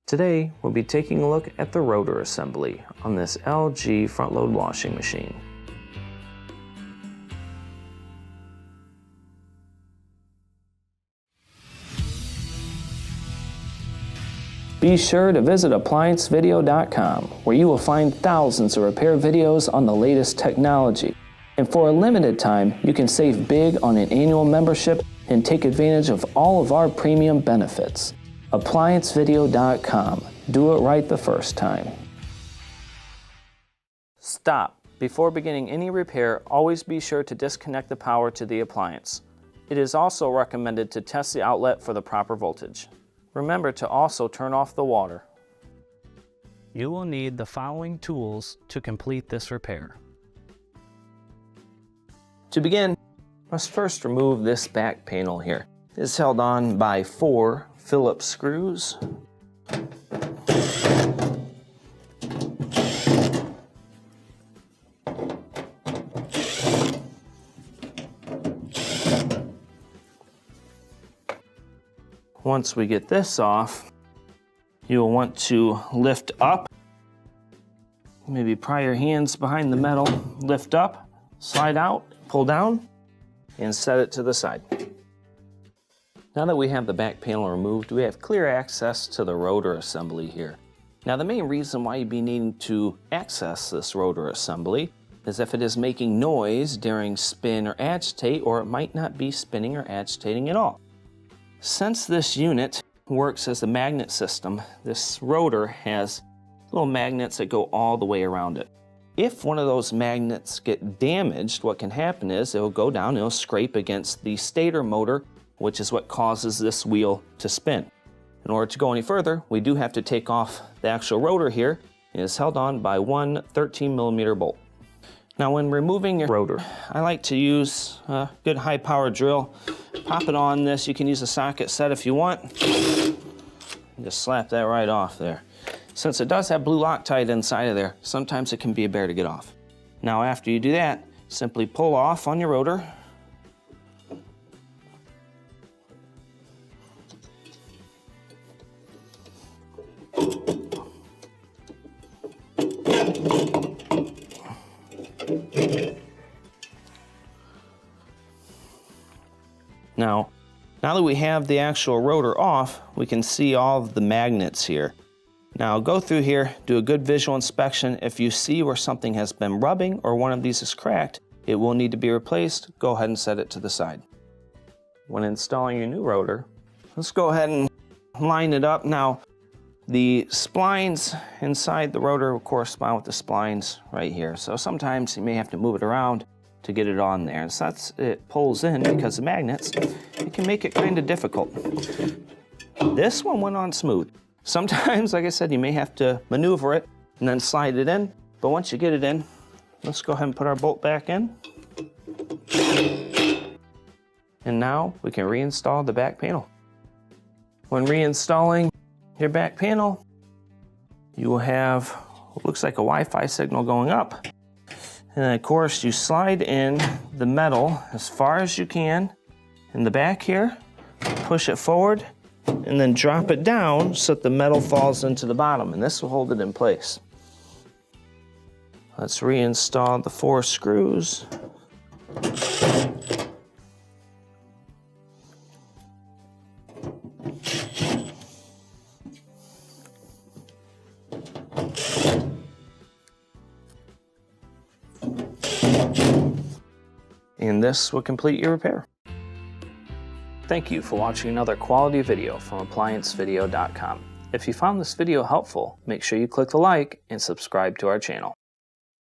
Today, we'll be taking a look at the rotor assembly on this LG front-load washing machine. Be sure to visit ApplianceVideo.com, where you will find thousands of repair videos on the latest technology. And for a limited time, you can save big on an annual membership and take advantage of all of our premium benefits. ApplianceVideo.com. Do it right the first time. Stop. Before beginning any repair, always be sure to disconnect the power to the appliance. It is also recommended to test the outlet for the proper voltage. Remember to also turn off the water. You will need the following tools to complete this repair. To begin, let's first remove this back panel here. It's held on by 4 Phillips screws. Once we get this off, you'll want to lift up. Maybe pry your hands behind the metal, lift up, slide out, pull down, and set it to the side. Now that we have the back panel removed, we have clear access to the rotor assembly here. Now the main reason why you'd be needing to access this rotor assembly is if it is making noise during spin or agitate, or it might not be spinning or agitating at all. Since this unit works as a magnet system, this rotor has little magnets that go all the way around it. If one of those magnets get damaged, what can happen is it'll go down, it'll scrape against the stator motor, which is what causes this wheel to spin. In order to go any further, we do have to take off the actual rotor here. It is held on by one 13mm bolt. Now when removing your rotor, I like to use a good high power drill. Pop it on this. You can use a socket set if you want. Just slap that right off there. Since it does have blue Loctite inside of there, sometimes it can be a bear to get off. Now after you do that, simply pull off on your rotor. Now that we have the actual rotor off, we can see all of the magnets here. Now go through here, do a good visual inspection. If you see where something has been rubbing or one of these is cracked, it will need to be replaced. Go ahead and set it to the side. When installing your new rotor, let's go ahead and line it up. Now the splines inside the rotor will correspond with the splines right here. So sometimes you may have to move it around to get it on there. And since it pulls in because of magnets, it can make it kind of difficult. This one went on smooth. Sometimes, like I said, you may have to maneuver it and then slide it in. But once you get it in, let's go ahead and put our bolt back in. And now we can reinstall the back panel. When reinstalling your back panel, you will have what looks like a Wi-Fi signal going up. And then of course you slide in the metal as far as you can in the back here, push it forward, and then drop it down so that the metal falls into the bottom, and this will hold it in place. Let's reinstall the 4 screws. And this will complete your repair. Thank you for watching another quality video from ApplianceVideo.com. If you found this video helpful, make sure you click the like and subscribe to our channel.